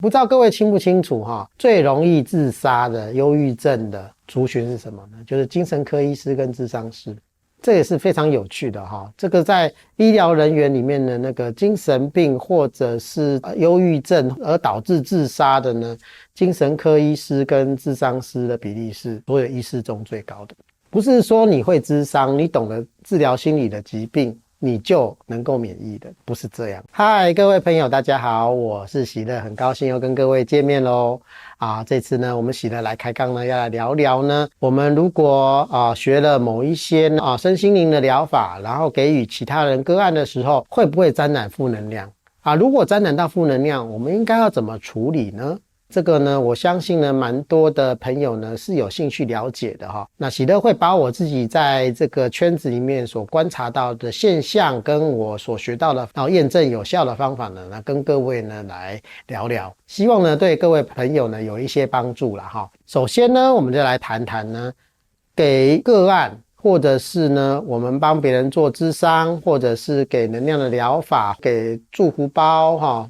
不知道各位清不清楚最容易自杀的忧郁症的族群是什么呢？就是精神科医师跟諮商师。这也是非常有趣的这个在医疗人员里面的那个精神病或者是忧郁症而导致自杀的呢，精神科医师跟諮商师的比例是所有医师中最高的。不是说你会諮商，你懂得治疗心理的疾病，你就能够免疫的，不是这样。嗨，各位朋友大家好，我是喜乐，很高兴又跟各位见面咯。这次呢我们喜乐来开杠呢，要来聊聊呢，我们如果学了某一些身心灵的疗法，然后给予其他人个案的时候，会不会沾染负能量如果沾染到负能量，我们应该要怎么处理呢？这个呢我相信呢蛮多的朋友呢是有兴趣了解的那喜乐会把我自己在这个圈子里面所观察到的现象跟我所学到的验证有效的方法呢，跟各位呢来聊聊，希望呢对各位朋友呢有一些帮助啦首先呢我们就来谈谈呢，给个案或者是呢我们帮别人做諮商，或者是给能量的疗法，给祝福包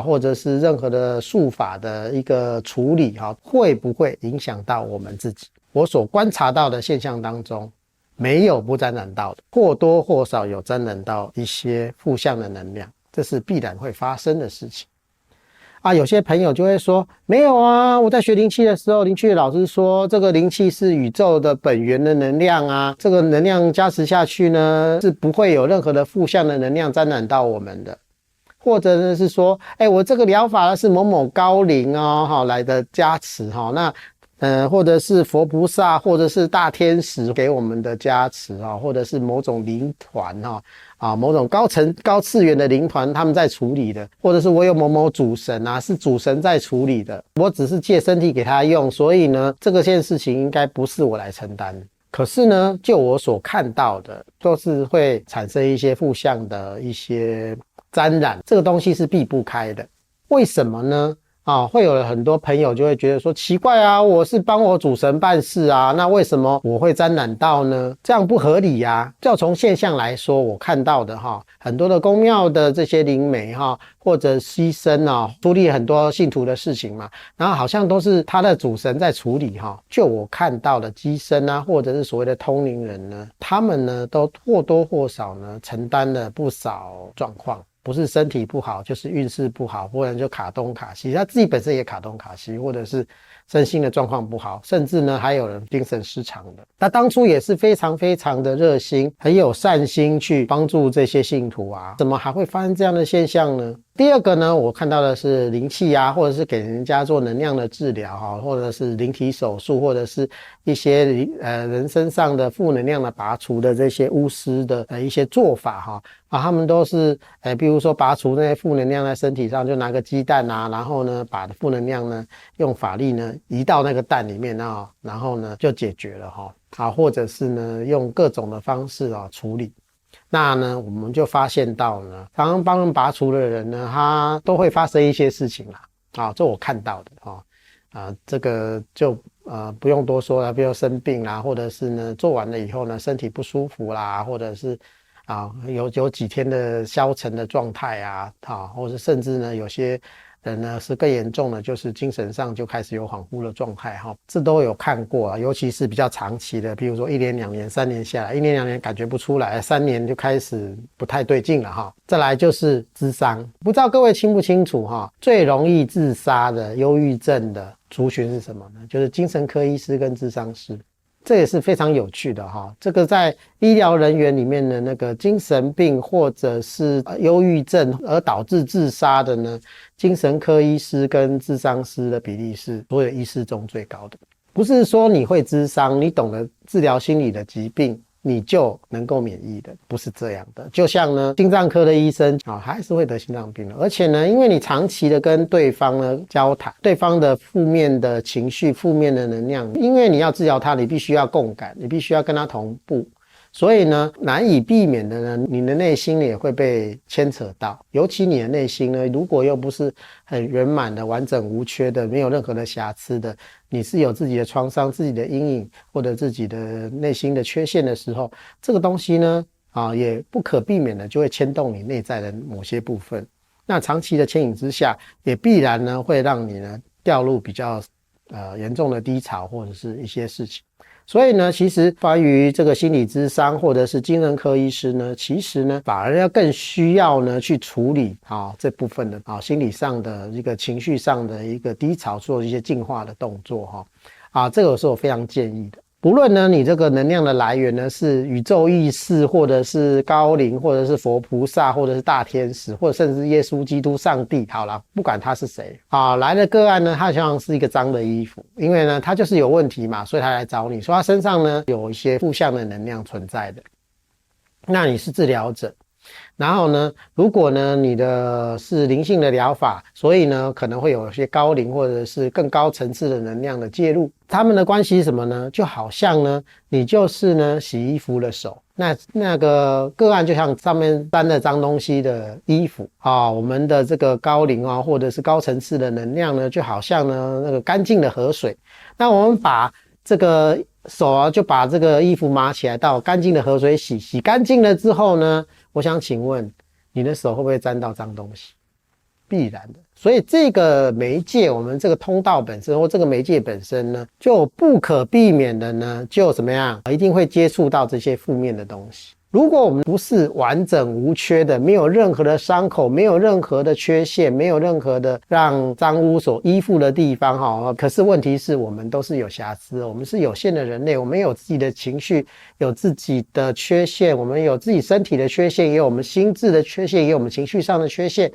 或者是任何的术法的一个处理会不会影响到我们自己？我所观察到的现象当中，没有不沾染到的，或多或少有沾染到一些负向的能量，这是必然会发生的事情有些朋友就会说，没有我在学灵气的时候，灵气的老师说这个灵气是宇宙的本源的能量这个能量加持下去呢，是不会有任何的负向的能量沾染到我们的。或者呢是说我这个疗法呢是某某高灵来的加持那或者是佛菩萨或者是大天使给我们的加持或者是某种灵团某种高次元的灵团他们在处理的，或者是我有某某主神是主神在处理的，我只是借身体给他用，所以呢这个件事情应该不是我来承担。可是呢就我所看到的都是会产生一些负向的一些沾染，这个东西是避不开的。为什么呢会有很多朋友就会觉得说，奇怪我是帮我主神办事那为什么我会沾染到呢？这样不合理就从现象来说，我看到的很多的宫庙的这些灵媒或者牺牲处理很多信徒的事情嘛，然后好像都是他的主神在处理就我看到的乩身或者是所谓的通灵人呢，他们呢都或多或少呢承担了不少状况，不是身体不好就是运势不好，不然就卡东卡西，他自己本身也卡东卡西，或者是身心的状况不好，甚至呢还有人精神失常的。他当初也是非常非常的热心，很有善心去帮助这些信徒怎么还会发生这样的现象呢？第二个呢，我看到的是灵气或者是给人家做能量的治疗或者是灵体手术，或者是一些人身上的负能量的拔除的这些巫师的一些做法他们都是比如说拔除那些负能量在身体上，就拿个鸡蛋然后呢把负能量呢用法力呢移到那个蛋里面然后呢就解决了或者是呢用各种的方式处理。那呢我们就发现到呢，常常帮人拔除的人呢，他都会发生一些事情啦这我看到的这个就不用多说了，比如生病啦，或者是呢做完了以后呢身体不舒服啦，或者是有几天的消沉的状态或者甚至呢有些人呢是更严重的，就是精神上就开始有恍惚的状态这都有看过尤其是比较长期的，比如说1年2年3年下来，1年2年感觉不出来，3年就开始不太对劲了再来就是諮商，不知道各位清不清楚最容易自杀的忧郁症的族群是什么呢？就是精神科医师跟諮商师。这也是非常有趣的这个在医疗人员里面的那个精神病或者是忧郁症而导致自杀的呢，精神科医师跟諮商师的比例是所有医师中最高的。不是说你会諮商，你懂得治疗心理的疾病，你就能够免疫的，不是这样的。就像呢心脏科的医生还是会得心脏病的，而且呢因为你长期的跟对方呢交谈，对方的负面的情绪、负面的能量，因为你要治疗他，你必须要共感，你必须要跟他同步，所以呢难以避免的呢，你的内心也会被牵扯到。尤其你的内心呢如果又不是很圆满的、完整无缺的、没有任何的瑕疵的，你是有自己的创伤、自己的阴影或者自己的内心的缺陷的时候，这个东西呢也不可避免的就会牵动你内在的某些部分。那长期的牵引之下，也必然呢会让你呢掉入比较严重的低潮或者是一些事情。所以呢，其实关于这个心理咨商或者是精神科医师呢，其实呢反而要更需要呢去处理这部分的心理上的一个情绪上的一个低潮，做一些净化的动作这个是我非常建议的。不论呢你这个能量的来源呢是宇宙意识，或者是高灵，或者是佛菩萨，或者是大天使，或者甚至耶稣基督上帝，好啦，不管他是谁来的个案呢，他像是一个脏的衣服，因为呢他就是有问题嘛，所以他来找你，说他身上呢有一些负向的能量存在的。那你是治疗者，然后呢如果呢你的是灵性的疗法，所以呢可能会有一些高灵或者是更高层次的能量的介入，他们的关系是什么呢？就好像呢你就是呢洗衣服的手，那个个案就像上面沾了脏东西的衣服我们的这个高灵或者是高层次的能量呢就好像呢那个干净的河水，那我们把这个手就把这个衣服码起来，到干净的河水洗干净了之后呢，我想请问你的手会不会沾到脏东西？必然的。所以这个媒介，我们这个通道本身或这个媒介本身呢，就不可避免的呢，就怎么样，一定会接触到这些负面的东西。如果我们不是完整无缺的，没有任何的伤口，没有任何的缺陷，没有任何的让脏污所依附的地方可是问题是我们都是有瑕疵，我们是有限的人类，我们有自己的情绪，有自己的缺陷，我们有自己身体的缺陷，也有我们心智的缺陷，也有我们情绪上的缺陷，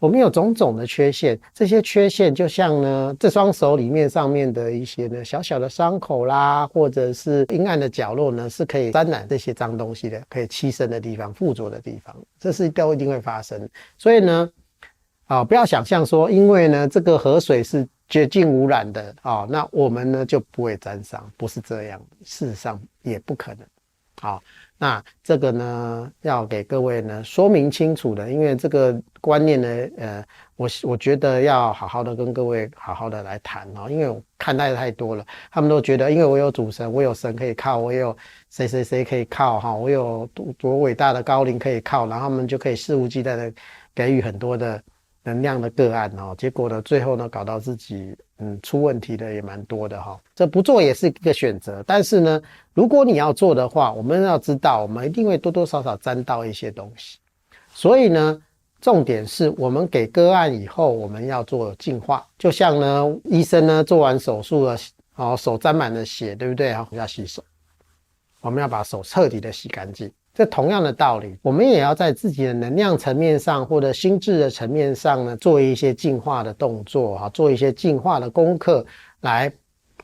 我们有种种的缺陷，这些缺陷就像呢这双手里面上面的一些呢小小的伤口啦，或者是阴暗的角落呢，是可以沾染这些脏东西的，可以栖身的地方，附着的地方，这是都一定会发生。所以呢不要想象说因为呢这个河水是洁净无染的那我们呢就不会沾伤，不是这样，事实上也不可能。那这个呢要给各位呢说明清楚的，因为这个观念呢我觉得要好好的跟各位好好的来谈因为我看太多了，他们都觉得因为我有主神，我有神可以靠，我有谁谁谁可以靠我有多伟大的高灵可以靠，然后他们就可以肆无忌惮的给予很多的能量的个案结果呢最后呢搞到自己出问题的也蛮多的这不做也是一个选择，但是呢如果你要做的话，我们要知道我们一定会多多少少沾到一些东西，所以呢重点是我们给个案以后我们要做净化，就像呢医生呢做完手术了手沾满了血，对不对要洗手，我们要把手彻底的洗干净。这同样的道理，我们也要在自己的能量层面上或者心智的层面上呢做一些净化的动作做一些净化的功课，来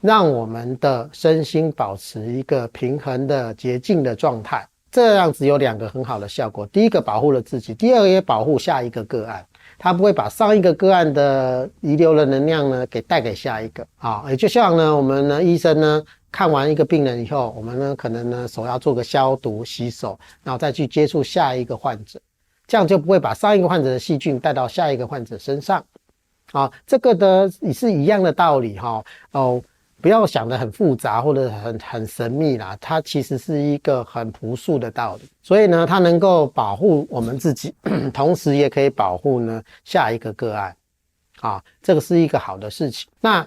让我们的身心保持一个平衡的洁净的状态。这样子有两个很好的效果，第一个保护了自己，第二个也保护下一个个案，他不会把上一个个案的遗留的能量呢给带给下一个也就像呢我们呢医生呢看完一个病人以后，我们呢可能呢手要做个消毒洗手，然后再去接触下一个患者，这样就不会把上一个患者的细菌带到下一个患者身上这个呢也是一样的道理不要想得很复杂或者很神秘啦，它其实是一个很朴素的道理，所以呢它能够保护我们自己同时也可以保护呢下一个个案这个是一个好的事情。那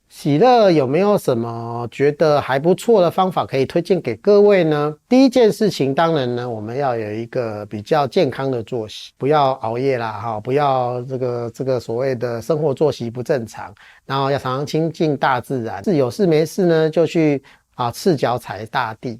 喜乐有没有什么觉得还不错的方法可以推荐给各位呢？第一件事情当然呢我们要有一个比较健康的作息，不要熬夜啦不要这个所谓的生活作息不正常，然后要常常亲近大自然，是有事没事呢就去赤脚踩大地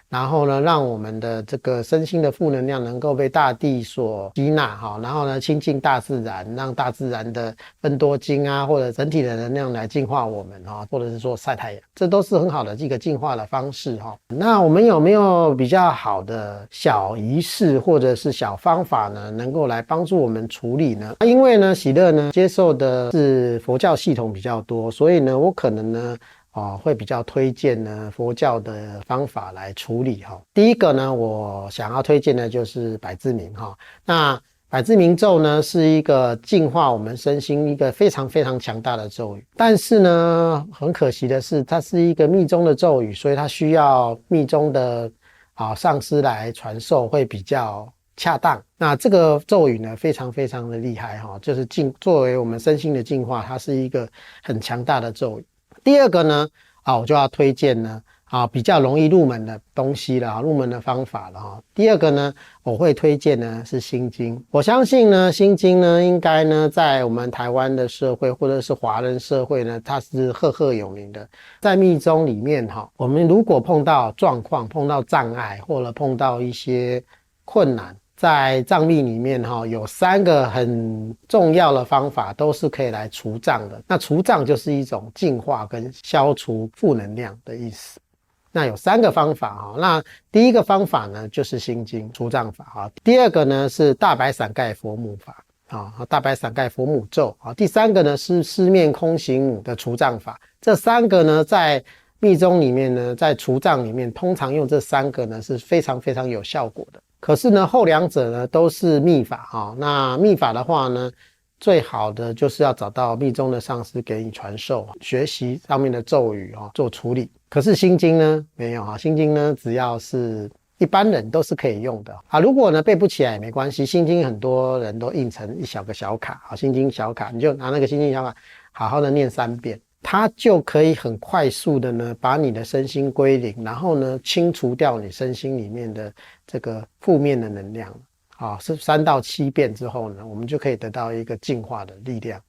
然后呢让我们的这个身心的负能量能够被大地所吸纳然后呢亲近大自然，让大自然的芬多精或者整体的能量来净化我们或者是说晒太阳，这都是很好的一个净化的方式那我们有没有比较好的小仪式或者是小方法呢能够来帮助我们处理呢？因为呢喜乐呢接受的是佛教系统比较多，所以呢我可能呢会比较推荐呢佛教的方法来处理第一个呢我想要推荐的就是百字明那百字明咒呢是一个净化我们身心一个非常非常强大的咒语，但是呢很可惜的是它是一个密宗的咒语，所以它需要密宗的上师来传授会比较恰当。那这个咒语呢，非常非常的厉害哈，就是作为我们身心的净化，它是一个很强大的咒语。第二个呢，我就要推荐呢，比较容易入门的东西了，入门的方法了哈。第二个呢，我会推荐呢是心经。我相信呢，心经呢，应该呢，在我们台湾的社会或者是华人社会呢，它是赫赫有名的。在密宗里面哈，我们如果碰到状况、碰到障碍，或者碰到一些困难，在藏密里面有3个很重要的方法，都是可以来除障的。那除障就是一种净化跟消除负能量的意思。那有3个方法那第一个方法呢就是心经除障法第二个呢是大白伞盖佛母法大白伞盖佛母咒第3个呢是四面空行母的除障法。这3个呢在密宗里面呢，在除障里面通常用这3个呢是非常非常有效果的。可是呢后2者呢都是密法那密法的话呢，最好的就是要找到密宗的上师给你传授，学习上面的咒语做处理。可是心经呢没有心经呢只要是一般人都是可以用的如果呢背不起来也没关系，心经很多人都印成一小个小卡心经小卡，你就拿那个心经小卡好好的念3遍，它就可以很快速的呢把你的身心归零，然后呢清除掉你身心里面的这个负面的能量是3到7遍之后呢，我们就可以得到一个净化的力量。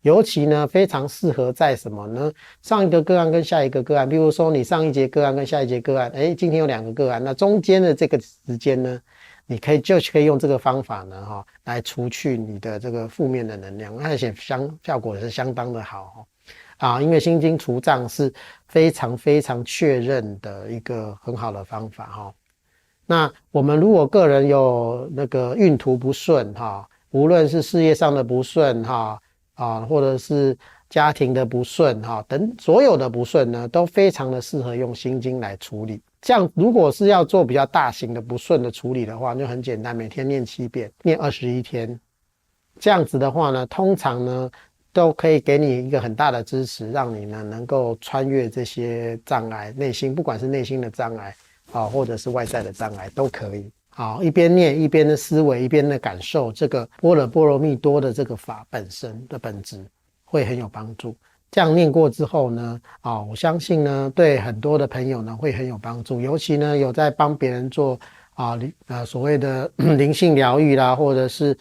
尤其呢非常适合在什么呢？上一个个案跟下一个个案，比如说你上一节个案跟下一节个案，今天有2个个案，那中间的这个时间呢，你可以用这个方法呢来除去你的这个负面的能量，而且效果是相当的好因为心经除障是非常非常确认的一个很好的方法那我们如果个人有那个运途不顺无论是事业上的不顺或者是家庭的不顺等所有的不顺呢，都非常的适合用心经来处理。这样如果是要做比较大型的不顺的处理的话，就很简单，每天念7遍，念21天。这样子的话呢，通常呢都可以给你一个很大的支持，让你呢能够穿越这些障碍，内心不管是内心的障碍或者是外在的障碍都可以。一边念一边的思维，一边的感受这个般若波罗蜜多的这个法本身的本质，会很有帮助。这样念过之后呢我相信呢对很多的朋友呢会很有帮助，尤其呢有在帮别人做所谓的灵性疗愈啦，或者是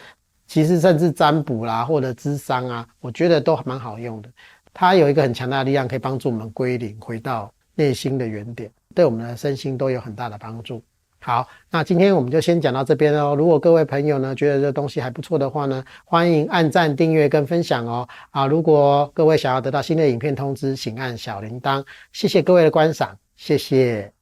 其实甚至占卜啦，或者咨商我觉得都蛮好用的。它有一个很强大的力量，可以帮助我们归零，回到内心的原点，对我们的身心都有很大的帮助。好，那今天我们就先讲到这边如果各位朋友呢觉得这东西还不错的话呢，欢迎按赞、订阅跟分享如果各位想要得到新的影片通知，请按小铃铛。谢谢各位的观赏，谢谢。